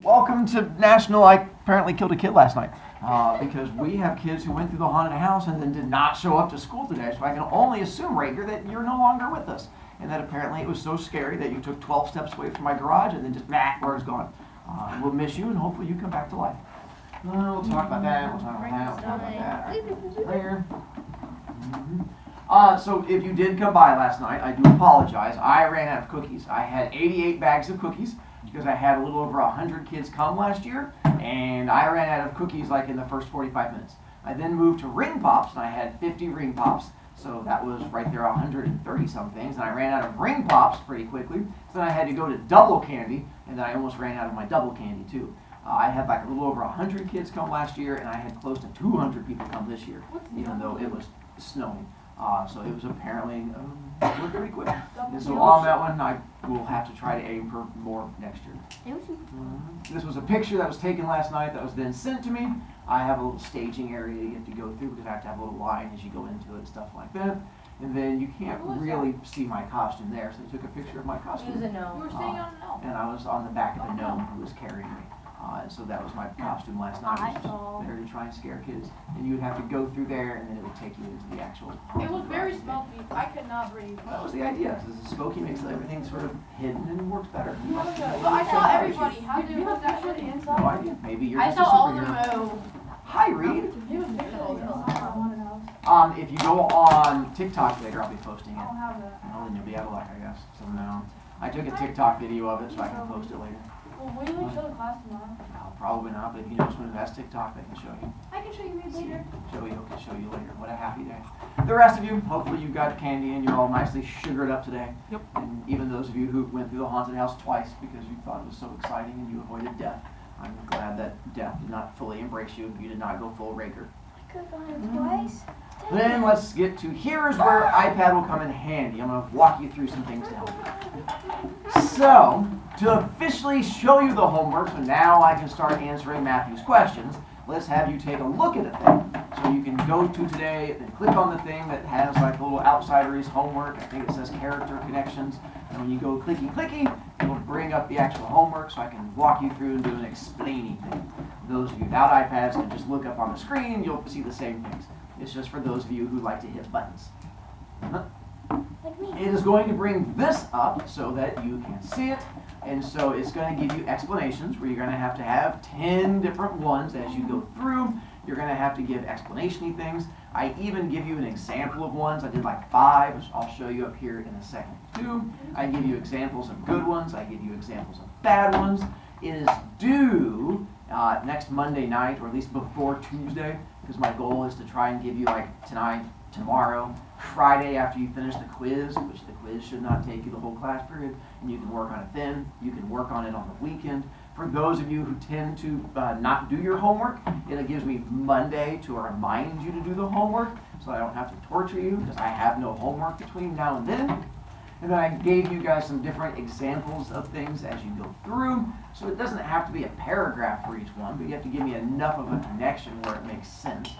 Welcome to National I apparently killed a kid last night because we have kids who went through the haunted house and then did not show up to school today. So I can only assume, Rager, that you're no longer with us. And that apparently it was so scary that you took 12 steps away from my garage and then just, word's gone. We'll miss you and hopefully you come back to life. We'll talk about that, we'll talk about that, we'll talk about that. Later. So if you did come by last night, I do apologize. I ran out of cookies. I had 88 bags of cookies because I had a little over 100 kids come last year, and I ran out of cookies like in the first 45 minutes. I then moved to ring pops, and I had 50 ring pops, so that was right there 130 some things, and I ran out of ring pops pretty quickly, so then I had to go to double candy, and then I almost ran out of my double candy too. I had like a little over 100 kids come last year, and I had close to 200 people come this year, even though it was snowing. So it was apparently went pretty quick. And so on that one, I will have to try to aim for more next year. This was a picture that was taken last night that was then sent to me. I have a little staging area you have to go through because I have to have a little line as you go into it and stuff like that. And then you can't really see my costume there, so I took a picture of my costume. He was a gnome. You were sitting on a gnome. And I was on the back of the gnome who was carrying me. So that was my costume last night. It was just there to try and scare kids. And you would have to go through there, and then it would take you into the actual. It was very smoky. I could not breathe. That was the idea. The smoky makes everything sort of hidden and works better. But I saw everybody. How did was that shit inside? No idea. Maybe you're I just a saw all the superhero. move. Hi, Reed. He was If you go on TikTok later, I'll be posting it. I don't have that. Well, then you'll be out of luck, I guess. So no. I took a TikTok video of it, so I can post it later. Well, will you show the class tomorrow? No, probably not, but if you know someone who has TikTok, they can show you. I can show you later. Show you later. What a happy day. The rest of you, hopefully you got candy and you're all nicely sugared up today. Yep. And even those of you who went through the haunted house twice because you thought it was so exciting and you avoided death, I'm glad that death did not fully embrace you. You did not go full Raker. I could have gone twice. Then let's get to here's where iPad will come in handy. I'm going to walk you through some things to help you. So, to officially show you the homework, so now I can start answering Matthew's questions, let's have you take a look at a thing. So you can go to today and click on the thing that has like a little Outsiders homework. I think it says character connections. And when you go clicky clicky, it will bring up the actual homework so I can walk you through and do an explaining thing. Those of you without iPads can just look up on the screen, you'll see the same things. It's just for those of you who like to hit buttons. Like me. It is going to bring this up so that you can see it. And so it's going to give you explanations where you're going to have 10 different ones as you go through. You're going to have to give explanation-y things. I even give you an example of ones. I did like 5, which I'll show you up here in a second too. I give you examples of good ones. I give you examples of bad ones. It is due next Monday night, or at least before Tuesday, because my goal is to try and give you like tonight, tomorrow, Friday after you finish the quiz, which the quiz should not take you the whole class period, and you can work on it then. You can work on it on the weekend. For those of you who tend to not do your homework, it gives me Monday to remind you to do the homework, so I don't have to torture you, because I have no homework between now and then. And then I gave you guys some different examples of things as you go through, so it doesn't have to be a paragraph for each one, but you have to give me enough of a connection where it makes sense.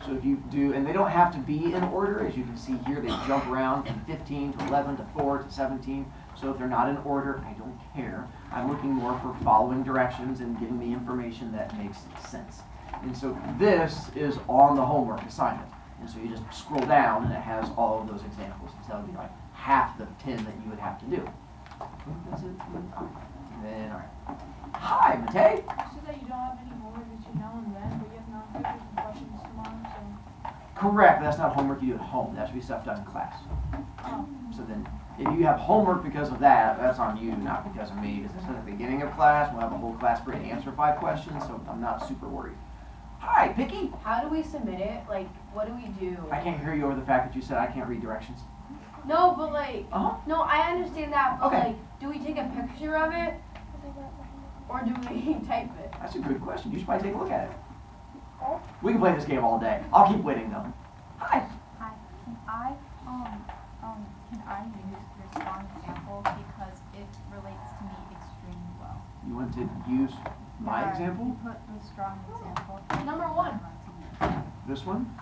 So if you do, and they don't have to be in order, as you can see here, they jump around from 15 to 11 to 4 to 17. So if they're not in order, I don't care. I'm looking more for following directions and giving the information that makes sense. And so this is on the homework assignment. And so you just scroll down and it has all of those examples. So that would be like half the 10 that you would have to do. That's it. And then, all right. Hi, Matei. You said that you don't have any homework between now and then, but you have non-fiction questions tomorrow, so. Correct. That's not homework you do at home. That should be stuff done in class. Oh. So then, if you have homework because of that, that's on you, not because of me. Because at the beginning of class, we'll have a whole class period to answer 5 questions, so I'm not super worried. Hi, Picky. How do we submit it? Like, what do we do? I can't hear you over the fact that you said I can't read directions. No, but like, Uh-huh. no, I understand that, but Okay. like, do we take a picture of it? Or do we type it? That's a good question. You should probably take a look at it. We can play this game all day. I'll keep waiting though. Hi. Hi. Can I use your strong example because it relates to me extremely well? You want to use my Yeah, example? You put the strong example. Number 1. This one?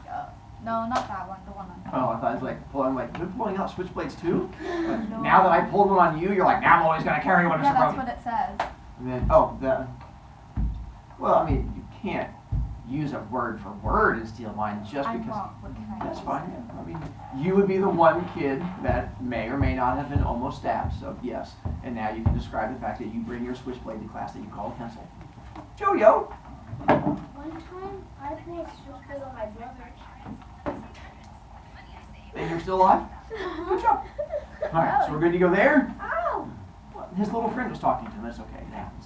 No, not that one. The one on. Oh, I thought it was like pulling, like, you're pulling out switchblades too? Like, now that I pulled one on you, you're like, now I'm always going to carry one. Yeah, Mr. that's Brody. what it says. And then, oh, that. Well, I mean, you can't use a word for word in Steal Mine just I because. won't. What can I That's do? fine. Yeah. I mean, you would be the one kid that may or may not have been almost stabbed. So yes, and now you can describe the fact that you bring your switchblade to class that you call a pencil. Jojo. One time, I pulled a switchblade on my brother. And you're still alive. Good job. All right, so we're good to go there. Ow! His little friend was talking to him. That's okay. It happens.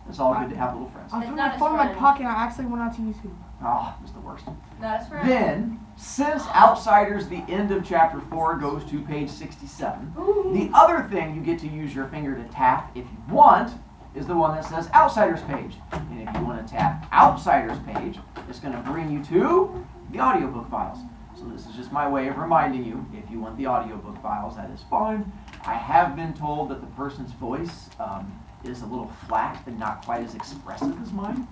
It's all good to have little friends. I was It's putting not my his phone in my friend. pocket and I accidentally went out to YouTube. Oh, it's the worst. Not his friend. Then, since Outsiders, the end of chapter 4 goes to page 67, the other thing you get to use your finger to tap if you want is the one that says Outsiders page. And if you want to tap Outsiders page, it's going to bring you to the audiobook files. So this is just my way of reminding you, if you want the audiobook files, that is fine. I have been told that the person's voice is a little flat and not quite as expressive as mine,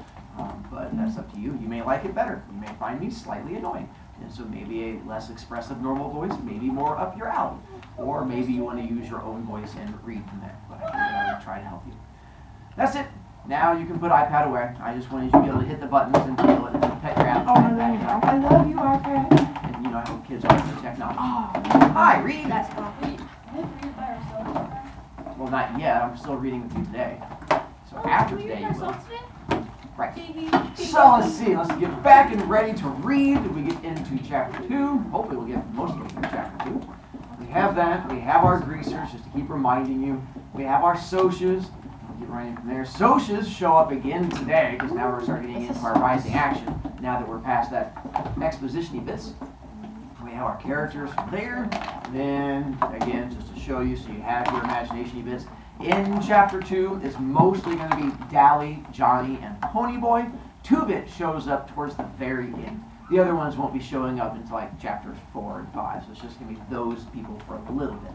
but that's up to you. You may like it better. You may find me slightly annoying. And so maybe a less expressive normal voice, maybe more up your alley. Or maybe you want to use your own voice and read from there. But I figured I would try to help you. That's it. Now you can put iPad away. I just wanted you to be able to hit the buttons and feel it and pet your app. Oh, no, there you go. I love you, iPad. And you know how kids are with technology. Oh, Hi, read. That's cool. We read by ourselves. Well, not yet. I'm still reading with you today. So after today you will. Right. So let's see. Let's get back and ready to read. We get into chapter 2. Hopefully we'll get most of it through chapter 2. We have that. We have our greasers, just to keep reminding you. We have our socias. We'll get right in from there. Socias show up again today because now we're starting getting into our rising action. Now that we're past that exposition-y bits. We have our characters from there. Then, again, just to show you so you have your imagination-y bits. In chapter 2 is mostly going to be Dally, Johnny, and Ponyboy. 2-Bit shows up towards the very end. The other ones won't be showing up until like chapters 4 and 5, so it's just going to be those people for a little bit.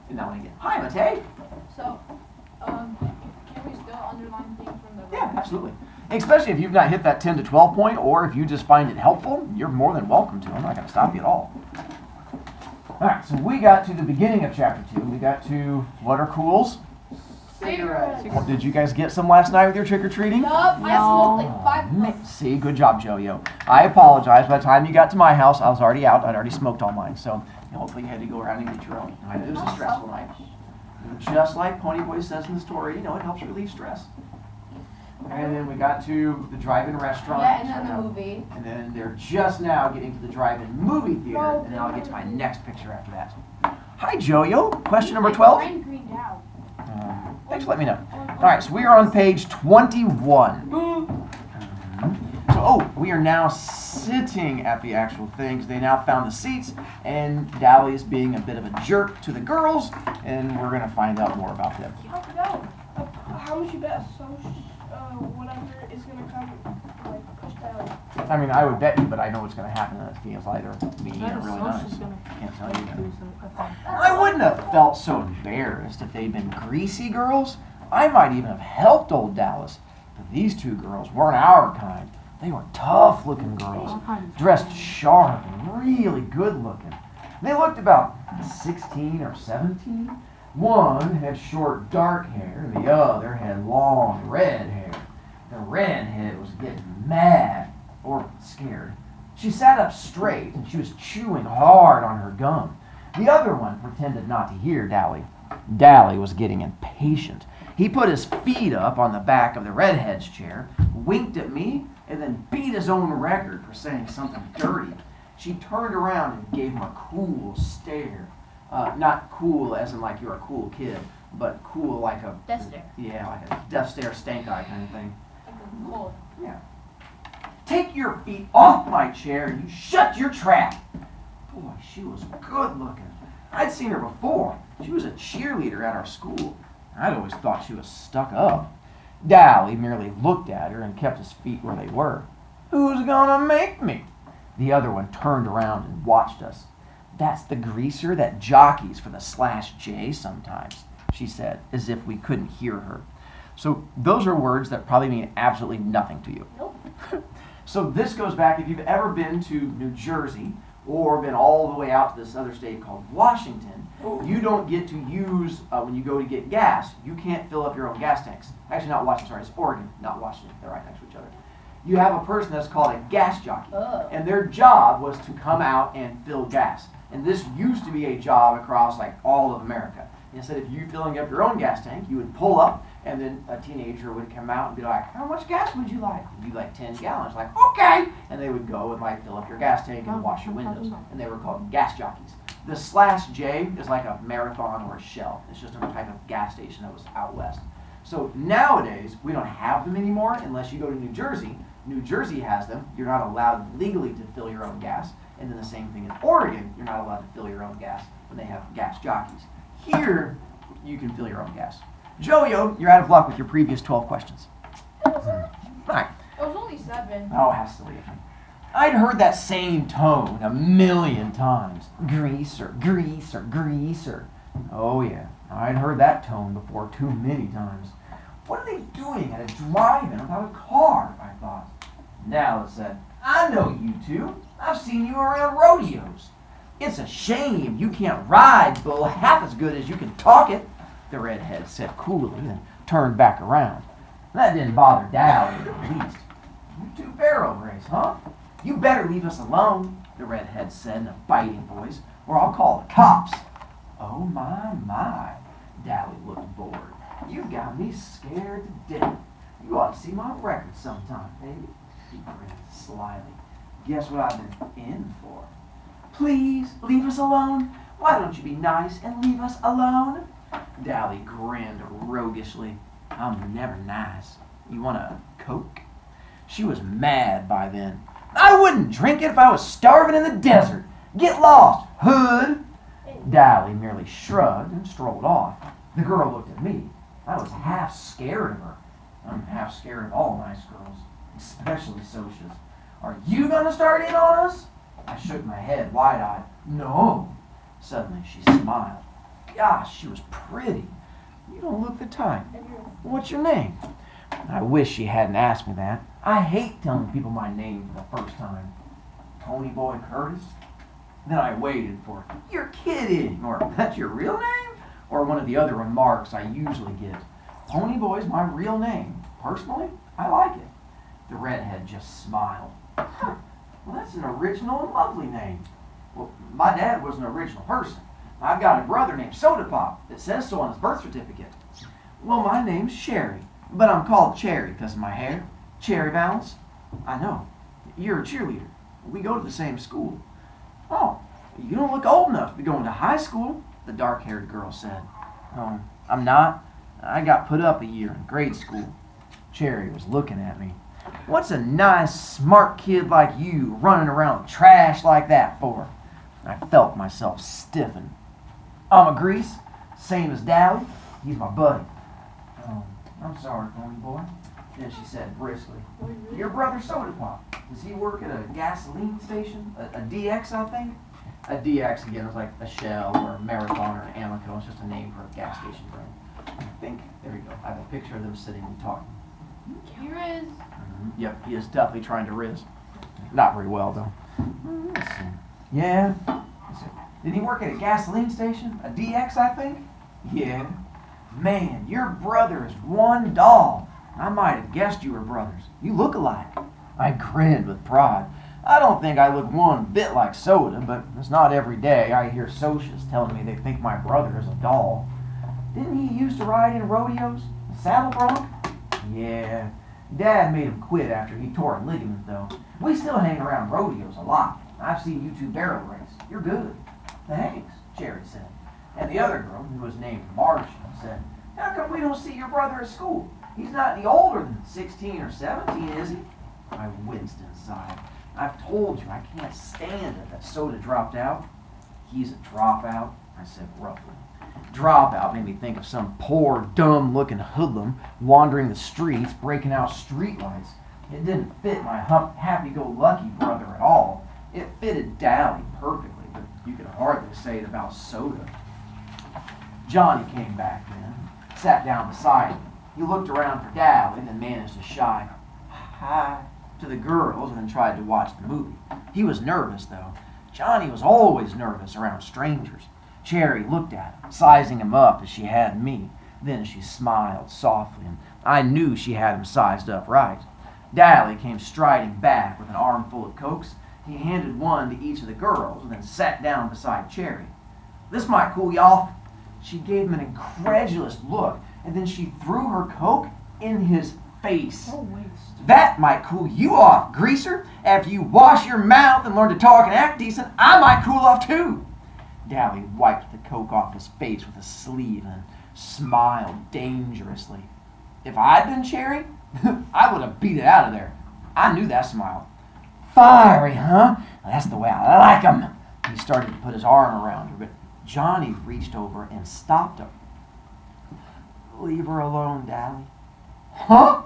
And now again, hi, Matei. So, can we still underline things from the Yeah, absolutely. Especially if you've not hit that 10 to 12 point, or if you just find it helpful, you're more than welcome to. I'm not going to stop you at all. All right, so we got to the beginning of chapter 2. We got to what are cools? Cigarettes. Well, did you guys get some last night with your trick-or-treating? Nope, I smoked like 5 puffs. See, good job, Jojo. I apologize. By the time you got to my house, I was already out. I'd already smoked all mine. So hopefully you had to go around and get your own. It was a stressful night. Just like Ponyboy says in the story, you know, it helps relieve stress. And then we got to the drive-in restaurant. Yeah, and then the movie. And then they're just now getting to the drive-in movie theater. And then I'll get to my next picture after that. Hi, Jojo. Question number 12. Brain greened out. Thanks for letting me know. All right, so we are on page 21. So, we are now sitting at the actual things. They now found the seats, and Dally is being a bit of a jerk to the girls, and we're going to find out more about them. How much you bet whatever is gonna come, like, push down? I mean, I would bet you, but I know what's going to happen. It feels either mean or really nice. Social's gonna Can't tell you. do some. I wouldn't have felt so embarrassed if they'd been greasy girls. I might even have helped old Dallas. But these two girls weren't our kind. They were tough-looking girls, dressed sharp and really good-looking. They looked about 16 or 17. One had short dark hair, and the other had long red hair. The redhead was getting mad, or scared. She sat up straight, and she was chewing hard on her gum. The other one pretended not to hear Dally. Dally was getting impatient. He put his feet up on the back of the redhead's chair, winked at me, and then beat his own record for saying something dirty. She turned around and gave him a cool stare. Not cool as in like you're a cool kid, but cool like a... Death stare. Yeah, like a death stare, stank eye kind of thing. Cold. Yeah. Take your feet off my chair and you shut your trap. Boy, she was good looking. I'd seen her before. She was a cheerleader at our school. I'd always thought she was stuck up. Dally merely looked at her and kept his feet where they were. Who's gonna make me? The other one turned around and watched us. That's the greaser that jockeys for the /J sometimes, she said, as if we couldn't hear her. So those are words that probably mean absolutely nothing to you. Nope. So this goes back, if you've ever been to New Jersey or been all the way out to this other state called Washington, you don't get to use, when you go to get gas, you can't fill up your own gas tanks. Actually, not Washington, sorry, it's Oregon, not Washington. They're right next to each other. You have a person that's called a gas jockey, and their job was to come out and fill gas. And this used to be a job across like all of America. Instead of you filling up your own gas tank, you would pull up, and then a teenager would come out and be like, how much gas would you like? You'd be like 10 gallons. Like, okay. And they would go and like fill up your gas tank and wash your windows. And they were called gas jockeys. The /J is like a marathon or a Shell. It's just a type of gas station that was out west. So nowadays, we don't have them anymore unless you go to New Jersey. New Jersey has them. You're not allowed legally to fill your own gas. And then the same thing in Oregon, you're not allowed to fill your own gas when they have gas jockeys. Here, you can fill your own gas. Joey-O, you're out of luck with your previous 12 questions. Right. It was only 7. Oh, how silly of me. I'd heard that same tone a million times. Greaser, greaser, greaser. Oh yeah, I'd heard that tone before too many times. What are they doing at a drive-in without a car, I thought. Now it said, I know you two. I've seen you around rodeos. It's a shame you can't ride bull half as good as you can talk it, the redhead said coolly, then turned back around. That didn't bother Dally in the least. You two barrel race, huh? You better leave us alone, the redhead said in a biting voice, or I'll call the cops. Oh my, Dally looked bored. You got me scared to death. You ought to see my record sometime, baby. He grinned slyly. Guess what I've been in for? Please, leave us alone. Why don't you be nice and leave us alone? Dally grinned roguishly. I'm never nice. You want a Coke? She was mad by then. I wouldn't drink it if I was starving in the desert. Get lost, hood. Dally merely shrugged and strolled off. The girl looked at me. I was half scared of her. I'm half scared of all nice girls, especially Sosha's. Are you gonna start in on us? I shook my head wide-eyed. No. Suddenly she smiled. Gosh, she was pretty. You don't look the type. What's your name? I wish she hadn't asked me that. I hate telling people my name for the first time. Tony Boy Curtis? Then I waited for, you're kidding, or that's your real name? Or one of the other remarks I usually give. Pony Boy's my real name. Personally, I like it. The redhead just smiled. Huh. Well, that's an original and lovely name. Well, my dad was an original person. I've got a brother named Soda Pop that says so on his birth certificate. Well, my name's Sherry, but I'm called Cherry because of my hair. Cherry Valance? I know. You're a cheerleader. We go to the same school. Oh, you don't look old enough to be going to high school, the dark-haired girl said. Oh, I'm not. I got put up a year in grade school. Cherry was looking at me. What's a nice, smart kid like you running around with trash like that for? I felt myself stiffen. I'm a Grease, same as Dally. He's my buddy. Oh, I'm sorry, Pony Boy. Then she said briskly, your brother Soda Pop, does he work at a gasoline station? A DX, I think? A DX, again, is like a Shell or a Marathon or an Amoco. It's just a name for a gas station brand. I think, there you go. I have a picture of them sitting and talking. Here is. Yep, he is definitely trying to riz. Not very well, though. Let's see. Yeah. Let's see. Did he work at a gasoline station? A DX, I think? Yeah. Man, your brother is one doll. I might have guessed you were brothers. You look alike. I grinned with pride. I don't think I look one bit like Soda, but it's not every day I hear Socias telling me they think my brother is a doll. Didn't he used to ride in rodeos? A saddle bronc? Yeah. Dad made him quit after he tore a ligament, though. We still hang around rodeos a lot. I've seen you two barrel race. You're good. Thanks, Cherry said. And the other girl, who was named Marcia, said, how come we don't see your brother at school? He's not any older than 16 or 17, is he? I winced inside. I've told you I can't stand it that Soda dropped out. He's a dropout, I said roughly. Dropout made me think of some poor, dumb-looking hoodlum wandering the streets, breaking out streetlights. It didn't fit my happy-go-lucky brother at all. It fitted Dally perfectly, but you could hardly say it about Soda. Johnny came back then, sat down beside me. He looked around for Dally and then managed to shy hi to the girls and then tried to watch the movie. He was nervous, though. Johnny was always nervous around strangers. Cherry looked at him, sizing him up as she had me. Then she smiled softly, and I knew she had him sized up right. Dally came striding back with an armful of Cokes. He handed one to each of the girls and then sat down beside Cherry. "This might cool you off." She gave him an incredulous look, and then she threw her Coke in his face. No waste. "That might cool you off, greaser. After you wash your mouth and learn to talk and act decent, I might cool off too." Dally wiped the Coke off his face with a sleeve and smiled dangerously. If I'd been Cherry, I would have beat it out of there. I knew that smile. "Fiery, huh? That's the way I like 'em." He started to put his arm around her, but Johnny reached over and stopped her. "Leave her alone, Dally." "Huh?"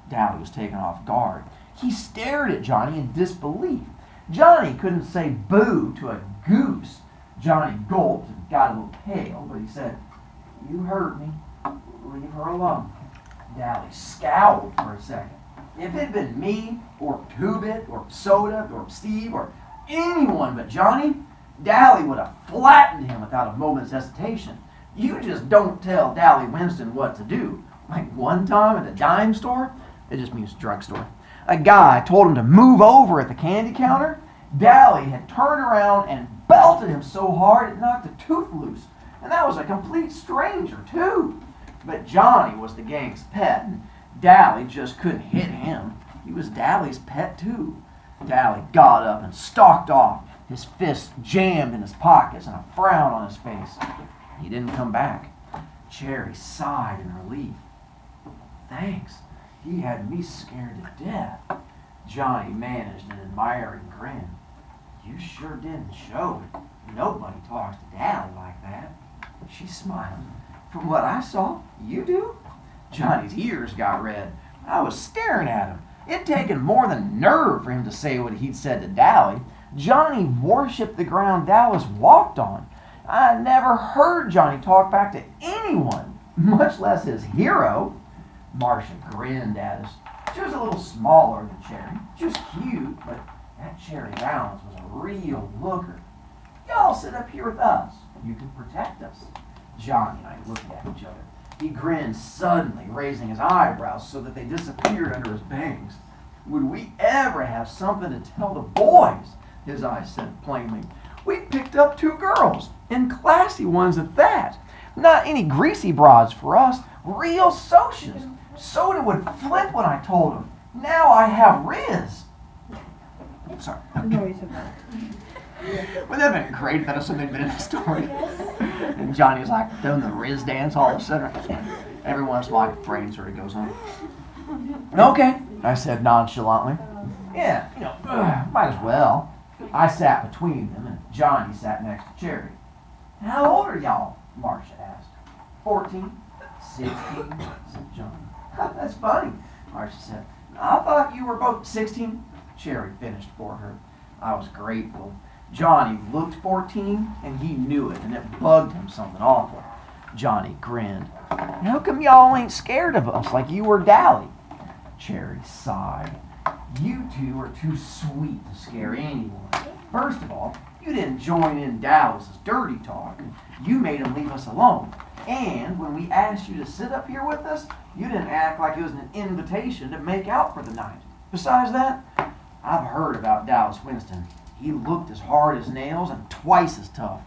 Dally was taken off guard. He stared at Johnny in disbelief. Johnny couldn't say boo to a goose. Johnny gulped and got a little pale, but he said, "You heard me. Leave her alone." Dally scowled for a second. If it had been me, or Two-Bit, or Soda, or Steve, or anyone but Johnny, Dally would have flattened him without a moment's hesitation. You just don't tell Dally Winston what to do. Like one time at the dime store, it just means drugstore, a guy told him to move over at the candy counter. Dally had turned around and belted him so hard it knocked a tooth loose. And that was a complete stranger, too. But Johnny was the gang's pet, and Dally just couldn't hit him. He was Dally's pet, too. Dally got up and stalked off, his fists jammed in his pockets and a frown on his face. He didn't come back. Cherry sighed in relief. "Thanks. He had me scared to death." Johnny managed an admiring grin. "You sure didn't show it. Nobody talks to Dally like that." She smiled. "From what I saw, you do?" Johnny's ears got red. I was staring at him. It'd taken more than nerve for him to say what he'd said to Dally. Johnny worshipped the ground Dallas walked on. I never heard Johnny talk back to anyone, much less his hero. Marcia grinned at us. She was a little smaller than Cherry. She was cute, but that Cherry Valance was a real looker. "Y'all sit up here with us. You can protect us." Johnny and I looked at each other. He grinned suddenly, raising his eyebrows so that they disappeared under his bangs. "Would we ever have something to tell the boys?" his eyes said plainly. "We picked up 2 girls, and classy ones at that. Not any greasy broads for us, real socias. Soda would flip when I told him. Now I have Riz." Sorry. Okay. Wouldn't that have been great if that had something been in the story? And Johnny was like doing the Riz dance all of a sudden. Every once in a while, my brain sort of goes on. "Okay," I said nonchalantly. "Yeah, might as well." I sat between them, and Johnny sat next to Cherry. "How old are y'all?" Marcia asked. 14, 16, said Johnny. "That's funny," Marcia said. "I thought you were both 16. Cherry finished for her. I was grateful. Johnny looked 14, and he knew it, and it bugged him something awful. Johnny grinned. "How come y'all ain't scared of us like you were Dally?" Cherry sighed. "You two are too sweet to scare anyone. First of all, you didn't join in Dallas's dirty talk. You made him leave us alone. And when we asked you to sit up here with us, you didn't act like it was an invitation to make out for the night. Besides that, I've heard about Dallas Winston. He looked as hard as nails and twice as tough.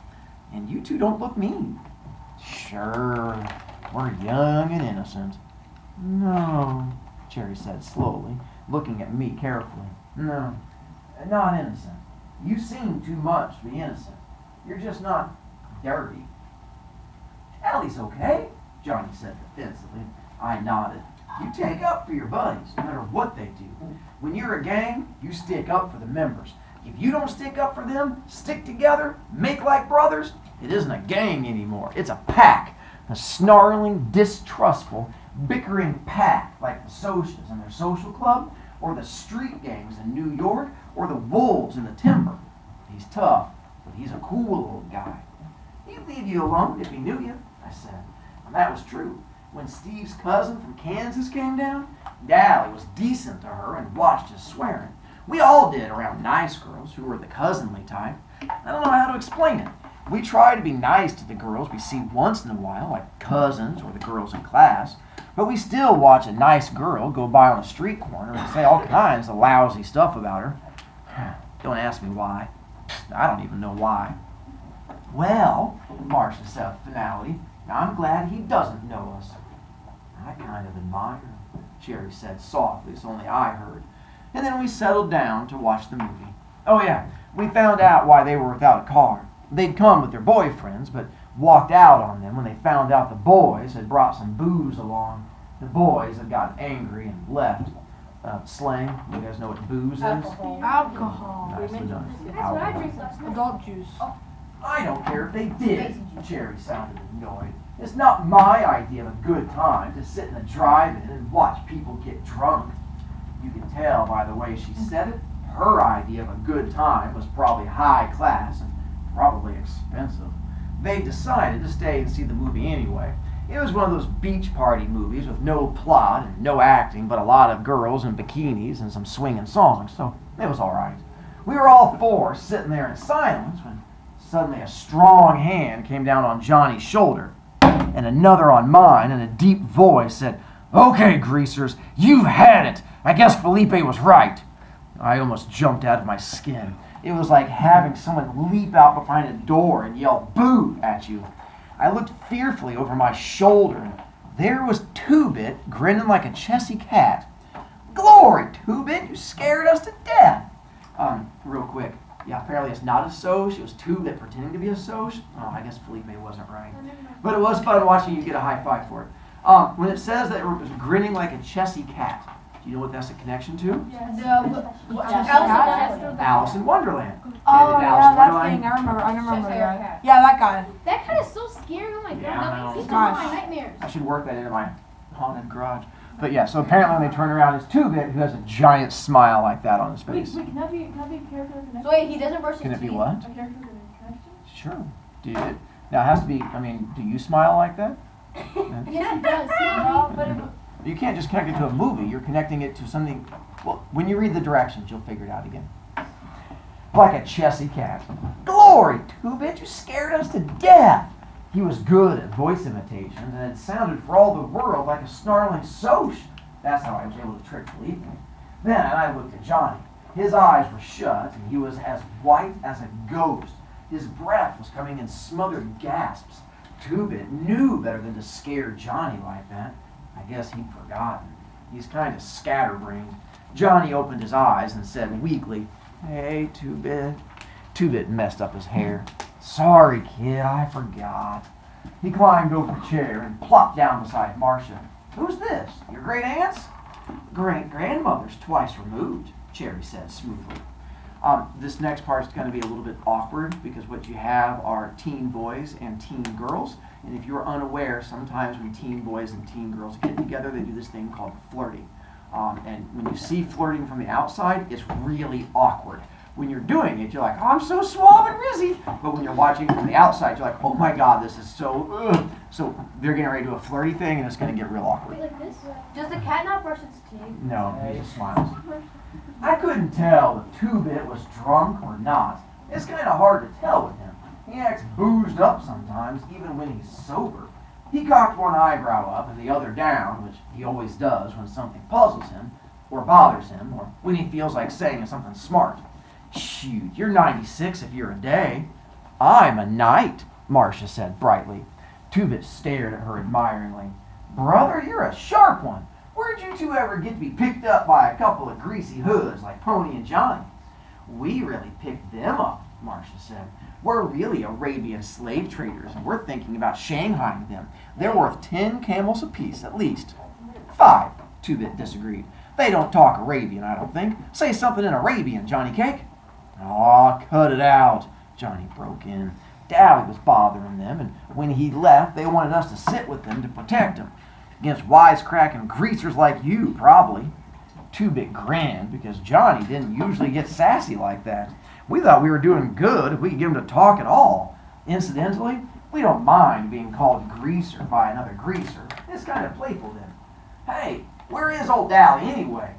And you two don't look mean." "Sure, we're young and innocent." "No," Cherry said slowly, looking at me carefully. "No, not innocent. You seem too much to be innocent. You're just not dirty." "Allie's okay," Johnny said defensively. I nodded. "You take up for your buddies, no matter what they do. When you're a gang, you stick up for the members. If you don't stick up for them, stick together, make like brothers, it isn't a gang anymore. It's a pack. A snarling, distrustful, bickering pack like the Socias and their social club, or the street gangs in New York, or the wolves in the timber. He's tough, but he's a cool little guy. He'd leave you alone if he knew you," I said. And that was true. When Steve's cousin from Kansas came down, Dally was decent to her and watched his swearing. We all did around nice girls who were the cousinly type. I don't know how to explain it. We try to be nice to the girls we see once in a while, like cousins or the girls in class, but we still watch a nice girl go by on a street corner and say all kinds of lousy stuff about her. Don't ask me why. I don't even know why. Well, Marcia said with finality, I'm glad he doesn't know us. I kind of admire him, Jerry said softly, so only I heard. And then we settled down to watch the movie. Oh yeah, we found out why they were without a car. They'd come with their boyfriends, but walked out on them when they found out the boys had brought some booze along. The boys had gotten angry and left. Slang, you guys know what booze is? Alcohol. Nicely done. That's what I drink last night. Adult juice. I don't care if they did, Jerry sounded annoyed. It's not my idea of a good time to sit in a drive-in and watch people get drunk. You can tell by the way she said it, her idea of a good time was probably high class and probably expensive. They decided to stay and see the movie anyway. It was one of those beach party movies with no plot and no acting, but a lot of girls in bikinis and some swinging songs, so it was all right. We were all four sitting there in silence when suddenly a strong hand came down on Johnny's shoulder, and another on mine, and a deep voice said, "Okay, greasers, you've had it. I guess Felipe was right." I almost jumped out of my skin. It was like having someone leap out behind a door and yell "boo" at you. I looked fearfully over my shoulder, and there was Two-Bit grinning like a Chessy cat. "Glory, Two-Bit, you scared us to death." Real quick. Yeah, apparently it's not a Soch. It was Two-Bit pretending to be a Soch. Oh, I guess Felipe wasn't right. But it was fun watching you get a high five for it. When it says that it was grinning like a Chessy cat, do you know what that's a connection to? Alice in Wonderland. Oh, And in yeah, Alice in that Wonderland, thing. I remember Cheshire that. Cat. Yeah, that guy. That cat is so scary. Oh my god. Yeah, I know. He's Gosh. one of my nightmares. I should work that into my haunted garage. But yeah, so apparently when they turn around, it's Two-Bit who has a giant smile like that on his face. Wait, can that be a character connection? So wait, he doesn't brush his Can it be teeth. what? A character connection? Sure. Do you? Now it has to be, I mean, do you smile like that? Yes, he does. No, but it, You can't just connect it to a movie. You're connecting it to something. Well, when you read the directions, you'll figure it out again. Like a Chessy cat. "Glory, Two-Bit, you scared us to death." He was good at voice imitations, and it sounded for all the world like a snarling Soch. That's how I was able to trick Felipe. Then I looked at Johnny. His eyes were shut, and he was as white as a ghost. His breath was coming in smothered gasps. Two-Bit knew better than to scare Johnny like that. I guess he'd forgotten. He's kind of scatterbrained. Johnny opened his eyes and said weakly, "Hey, Two-Bit." Two-Bit messed up his hair. "Sorry, kid, I forgot." He climbed over a chair and plopped down beside Marcia. "Who's this? Your great aunts?" "Great-grandmother's twice removed," Cherry said smoothly. This next part is going to be a little bit awkward because what you have are teen boys and teen girls. And if you're unaware, sometimes when teen boys and teen girls get together, they do this thing called flirting. And when you see flirting from the outside, it's really awkward. When you're doing it, you're like, "Oh, I'm so suave and rizzy." But when you're watching from the outside, you're like, "Oh my God, this is so ugh." So they're getting ready to do a flirty thing, and it's going to get real awkward. Wait, like this? Does the cat not brush its teeth? No, he just smiles. I couldn't tell if Two-Bit was drunk or not. It's kind of hard to tell with him. He acts boozed up sometimes, even when he's sober. He cocked one eyebrow up and the other down, which he always does when something puzzles him, or bothers him, or when he feels like saying something smart. "Shoot, you're 96 if you're a day." "I'm a knight," Marcia said brightly. Two-Bit stared at her admiringly. "Brother, you're a sharp one. Where'd you two ever get to be picked up by a couple of greasy hoods like Pony and Johnny?" "We really picked them up," Marcia said. "We're really Arabian slave traders, and we're thinking about shanghaiing them. They're worth 10 camels apiece, at least." "5, Two-Bit disagreed. "They don't talk Arabian, I don't think. Say something in Arabian, Johnny Cake." "Aw, cut it out," Johnny broke in. Dally was bothering them, and when he left, they wanted us to sit with them to protect him. Against wisecracking greasers like you, probably. Two-Bit grinned because Johnny didn't usually get sassy like that. We thought we were doing good if we could get him to talk at all. Incidentally, we don't mind being called greaser by another greaser. It's kind of playful then. "Hey, where is old Dally anyway?"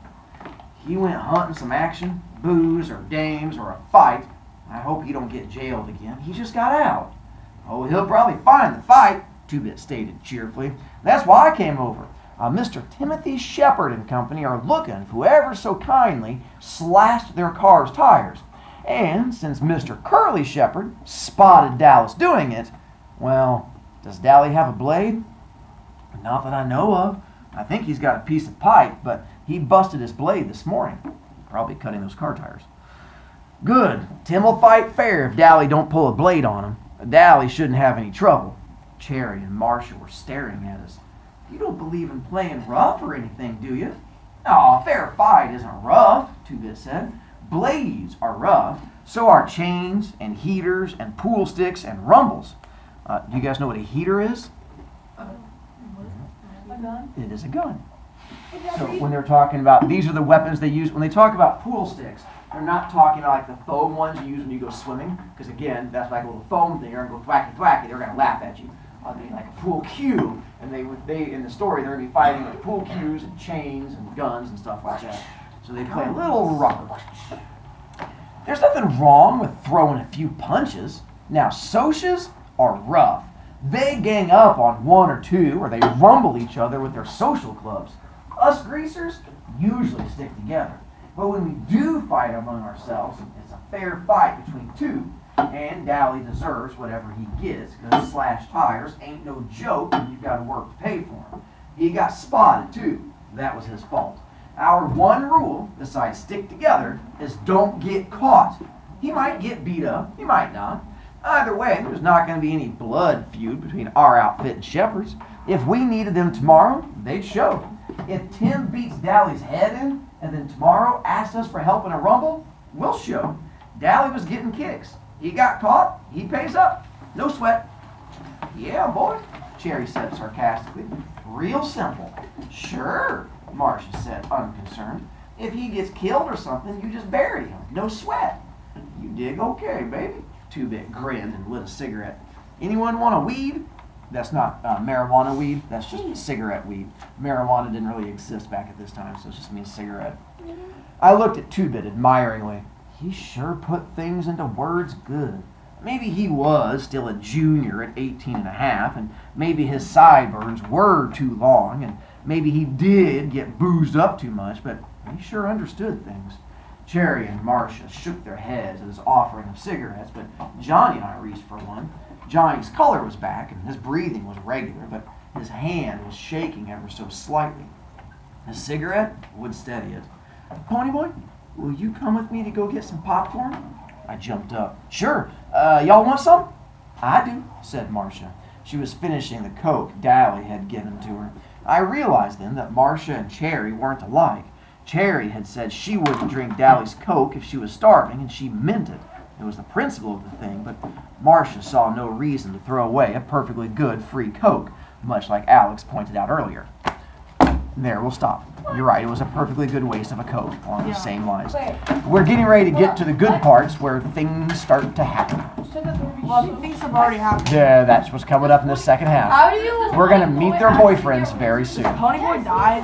"He went hunting some action, booze or dames or a fight. I hope he don't get jailed again. He just got out. Oh, he'll probably find the fight, Two-Bit stated cheerfully. That's why I came over. Mr. Timothy Shepard and company are looking for whoever so kindly slashed their car's tires. And since Mr. Curly Shepard spotted Dallas doing it, well, does Dally have a blade? Not that I know of. I think he's got a piece of pipe, but he busted his blade this morning. Probably cutting those car tires. Good. Tim will fight fair if Dally don't pull a blade on him. Dally shouldn't have any trouble. Cherry and Marcia were staring at us. You don't believe in playing rough or anything, do you? Aw, a fair fight isn't rough, Two-Bit said. Blades are rough. So are chains and heaters and pool sticks and rumbles. Do you guys know what a heater is? A gun? It is a gun. So when they're talking about, these are the weapons they use, when they talk about pool sticks, they're not talking like the foam ones you use when you go swimming, because again, that's like a little foam thing, you're going to go thwacky thwacky, they're going to laugh at you. I mean, like a pool cue, and they in the story, they're going to be fighting with pool cues and chains and guns and stuff like that. So they play a little rougher. There's nothing wrong with throwing a few punches. Now, socias are rough. They gang up on one or two, or they rumble each other with their social clubs. Us greasers usually stick together. But when we do fight among ourselves, it's a fair fight between two. And Dally deserves whatever he gets, because slashed tires ain't no joke and you've got to work to pay for them. He got spotted too. That was his fault. Our one rule, besides stick together, is don't get caught. He might get beat up, he might not. Either way, there's not going to be any blood feud between our outfit and Shepard's. If we needed them tomorrow, they'd show. If Tim beats Dally's head in, and then tomorrow asks us for help in a rumble, we'll show. Dally was getting kicks. He got caught, he pays up. No sweat. Yeah, boy, Cherry said sarcastically. Real simple. Sure, Marcia said, unconcerned. If he gets killed or something, you just bury him. No sweat. You dig okay, baby. Two-Bit grinned and lit a cigarette. Anyone want a weed? That's not marijuana weed, that's just cigarette weed. Marijuana didn't really exist back at this time, so it just means cigarette. I looked at Two-Bit admiringly. He sure put things into words good. Maybe he was still a junior at 18 and a half, and maybe his sideburns were too long, and maybe he did get boozed up too much, but he sure understood things. Cherry and Marcia shook their heads at his offering of cigarettes, but Johnny and I reached for one. Johnny's color was back, and his breathing was regular, but his hand was shaking ever so slightly. His cigarette would steady it. Ponyboy, will you come with me to go get some popcorn? I jumped up. Sure. Y'all want some? I do, said Marcia. She was finishing the Coke Dally had given to her. I realized then that Marcia and Cherry weren't alike. Cherry had said she wouldn't drink Dally's Coke if she was starving, and she meant it. It was the principle of the thing, but Marcia saw no reason to throw away a perfectly good free Coke, much like Alex pointed out earlier. There, we'll stop. You're right, it was a perfectly good waste of a Coke along the same lines. We're getting ready to get to the good parts where things start to happen. Well, things have already happened. Yeah, that's what's coming up in the second half. How do you? We're going to meet their boyfriends very soon. Ponyboy died.